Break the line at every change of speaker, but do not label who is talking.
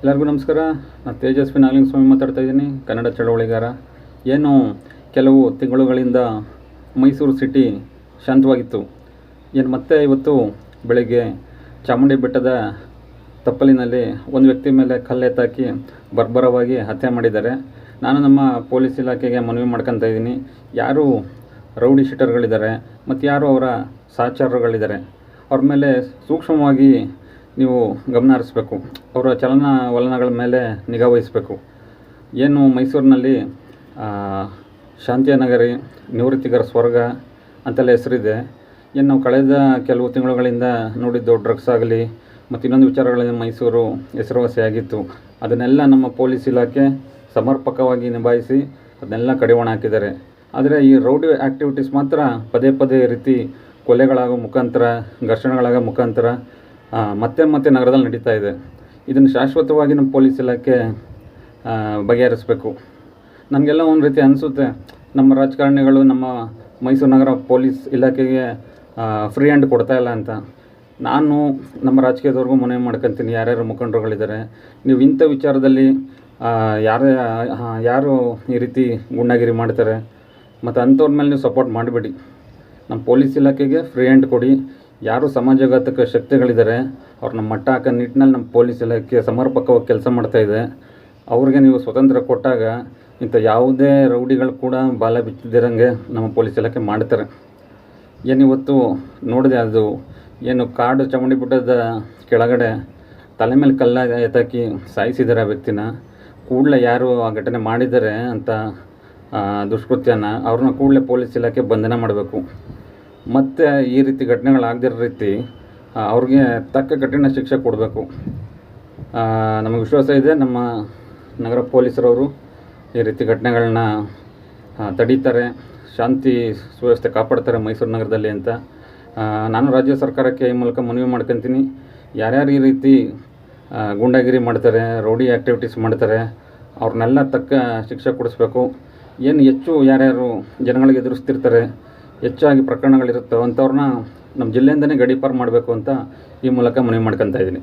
ಎಲ್ಲರಿಗೂ ನಮಸ್ಕಾರ. ನಾನು ತೇಜಸ್ವಿ ನಾಗಲಿಂಗಸ್ವಾಮಿ ಮಾತಾಡ್ತಾ ಇದ್ದೀನಿ, ಕನ್ನಡ ಚಳವಳಿಗಾರ. ಏನು ಕೆಲವು ತಿಂಗಳುಗಳಿಂದ ಮೈಸೂರು ಸಿಟಿ ಶಾಂತವಾಗಿತ್ತು. ಏನು ಮತ್ತೆ ಇವತ್ತು ಬೆಳಗ್ಗೆ ಚಾಮುಂಡಿ ಬೆಟ್ಟದ ತಪ್ಪಲಿನಲ್ಲಿ ಒಂದು ವ್ಯಕ್ತಿ ಮೇಲೆ ಕಲ್ಲೆತ್ತಾಕಿ ಬರ್ಬರವಾಗಿ ಹತ್ಯೆ ಮಾಡಿದ್ದಾರೆ. ನಾನು ನಮ್ಮ ಪೊಲೀಸ್ ಇಲಾಖೆಗೆ ಮನವಿ ಮಾಡ್ಕೊತಾ ಇದ್ದೀನಿ, ಯಾರು ರೌಡಿ ಶೀಟರ್ಗಳಿದ್ದಾರೆ ಮತ್ತು ಯಾರು ಅವರ ಸಹಚರಗಳಿದ್ದಾರೆ ಅವ್ರ ಮೇಲೆ ಸೂಕ್ಷ್ಮವಾಗಿ ನೀವು ಗಮನ ಹರಿಸಬೇಕು. ಅವರ ಚಲನವಲನಗಳ ಮೇಲೆ ನಿಗಾ ವಹಿಸಬೇಕು. ಏನು ಮೈಸೂರಿನಲ್ಲಿ ಶಾಂತಿಯ ನಗರಿ, ನಿವೃತ್ತಿಗರ ಸ್ವರ್ಗ ಅಂತೆಲ್ಲ ಹೆಸರಿದೆ. ಏನು ನಾವು ಕಳೆದ ಕೆಲವು ತಿಂಗಳುಗಳಿಂದ ನೋಡಿದ್ದು ಡ್ರಗ್ಸ್ ಆಗಲಿ ಮತ್ತು ಇನ್ನೊಂದು ವಿಚಾರಗಳಿಂದ ಮೈಸೂರು ಹೆಸರುವಾಸಿಯಾಗಿತ್ತು. ಅದನ್ನೆಲ್ಲ ನಮ್ಮ ಪೊಲೀಸ್ ಇಲಾಖೆ ಸಮರ್ಪಕವಾಗಿ ನಿಭಾಯಿಸಿ ಅದನ್ನೆಲ್ಲ ಕಡಿವಾಣ ಹಾಕಿದ್ದಾರೆ. ಆದರೆ ಈ ರೌಡಿ ಆ್ಯಕ್ಟಿವಿಟೀಸ್ ಮಾತ್ರ ಪದೇ ಪದೇ ರೀತಿ ಕೊಲೆಗಳಾಗೋ ಮುಖಾಂತರ, ಘರ್ಷಣೆಗಳಾಗೋ ಮುಖಾಂತರ ಮತ್ತೆ ನಗರದಲ್ಲಿ ನಡೀತಾ ಇದೆ. ಇದನ್ನು ಶಾಶ್ವತವಾಗಿ ನಮ್ಮ ಪೊಲೀಸ್ ಇಲಾಖೆ ಬಗೆಹರಿಸಬೇಕು. ನಮಗೆಲ್ಲ ಒಂದು ರೀತಿ ಅನಿಸುತ್ತೆ, ನಮ್ಮ ರಾಜಕಾರಣಿಗಳು ನಮ್ಮ ಮೈಸೂರು ನಗರ ಪೊಲೀಸ್ ಇಲಾಖೆಗೆ ಫ್ರೀ ಹ್ಯಾಂಡ್ ಕೊಡ್ತಾ ಇಲ್ಲ ಅಂತ. ನಾನು ನಮ್ಮ ರಾಜಕೀಯದವ್ರಿಗೂ ಮನವಿ ಮಾಡ್ಕೊತೀನಿ, ಯಾರ್ಯಾರು ಮುಖಂಡರುಗಳಿದ್ದಾರೆ, ನೀವು ಇಂಥ ವಿಚಾರದಲ್ಲಿ ಯಾರು ಈ ರೀತಿ ಗುಂಡಾಗಿರಿ ಮಾಡ್ತಾರೆ ಮತ್ತು ಅಂಥವ್ರ ಮೇಲೆ ನೀವು ಸಪೋರ್ಟ್ ಮಾಡಬೇಡಿ. ನಮ್ಮ ಪೊಲೀಸ್ ಇಲಾಖೆಗೆ ಫ್ರೀ ಹ್ಯಾಂಡ್ ಕೊಡಿ. ಯಾರು ಸಮಾಜಘಾತಕ ಶಕ್ತಿಗಳಿದ್ದಾರೆ ಅವ್ರನ್ನ ಮಟ್ಟ ಹಾಕೋ ನಿಟ್ಟಿನಲ್ಲಿ ನಮ್ಮ ಪೊಲೀಸ್ ಇಲಾಖೆ ಸಮರ್ಪಕವಾಗಿ ಕೆಲಸ ಮಾಡ್ತಾಯಿದೆ. ಅವ್ರಿಗೆ ನೀವು ಸ್ವತಂತ್ರ ಕೊಟ್ಟಾಗ ಇಂಥ ಯಾವುದೇ ರೌಡಿಗಳು ಕೂಡ ಬಾಲ ಬಿಚ್ಚದಿರಂಗೆ ನಮ್ಮ ಪೊಲೀಸ್ ಇಲಾಖೆ ಮಾಡ್ತಾರೆ. ಏನಿವತ್ತು ನೋಡಿದೆ, ಅದು ಏನು ಕಾಡು ಚಾಮುಂಡಿ ಬೆಟ್ಟದ ಕೆಳಗಡೆ ತಲೆ ಮೇಲೆ ಕಲ್ಲ ಎತ್ತಾಕಿ ಸಾಯಿಸಿದ್ದಾರೆ ಆ ವ್ಯಕ್ತಿನ. ಕೂಡಲೇ ಯಾರು ಆ ಘಟನೆ ಮಾಡಿದ್ದಾರೆ ಅಂತ ದುಷ್ಕೃತ್ಯನ ಅವ್ರನ್ನ ಕೂಡಲೇ ಪೊಲೀಸ್ ಇಲಾಖೆ ಬಂಧನ ಮಾಡಬೇಕು. ಮತ್ತು ಈ ರೀತಿ ಘಟನೆಗಳಾಗದಿರೋ ರೀತಿ ಅವ್ರಿಗೆ ತಕ್ಕ ಕಠಿಣ ಶಿಕ್ಷೆ ಕೊಡಬೇಕು. ನಮಗೆ ವಿಶ್ವಾಸ ಇದೆ, ನಮ್ಮ ನಗರ ಪೊಲೀಸರವರು ಈ ರೀತಿ ಘಟನೆಗಳನ್ನ ತಡೀತಾರೆ, ಶಾಂತಿ ಸುವ್ಯವಸ್ಥೆ ಕಾಪಾಡ್ತಾರೆ ಮೈಸೂರು ನಗರದಲ್ಲಿ ಅಂತ ನಾನು ರಾಜ್ಯ ಸರ್ಕಾರಕ್ಕೆ ಈ ಮೂಲಕ ಮನವಿ ಮಾಡ್ಕೊತೀನಿ. ಯಾರ್ಯಾರು ಈ ರೀತಿ ಗೂಂಡಾಗಿರಿ ಮಾಡ್ತಾರೆ, ರೌಡಿ ಆ್ಯಕ್ಟಿವಿಟೀಸ್ ಮಾಡ್ತಾರೆ, ಅವ್ರನ್ನೆಲ್ಲ ತಕ್ಕ ಶಿಕ್ಷೆ ಕೊಡಿಸ್ಬೇಕು. ಏನು ಹೆಚ್ಚು ಯಾರ್ಯಾರು ಜನಗಳಿಗೆ ಎದುರಿಸ್ತಿರ್ತಾರೆ, ಹೆಚ್ಚಾಗಿ ಪ್ರಕರಣಗಳಿರುತ್ತವೆ ಅಂಥವ್ರನ್ನ ನಮ್ಮ ಜಿಲ್ಲೆಯಿಂದನೇ ಗಡೀಪಾರು ಮಾಡಬೇಕು ಅಂತ ಈ ಮೂಲಕ ಮನವಿ ಮಾಡ್ಕೊತಾ ಇದ್ದೀನಿ.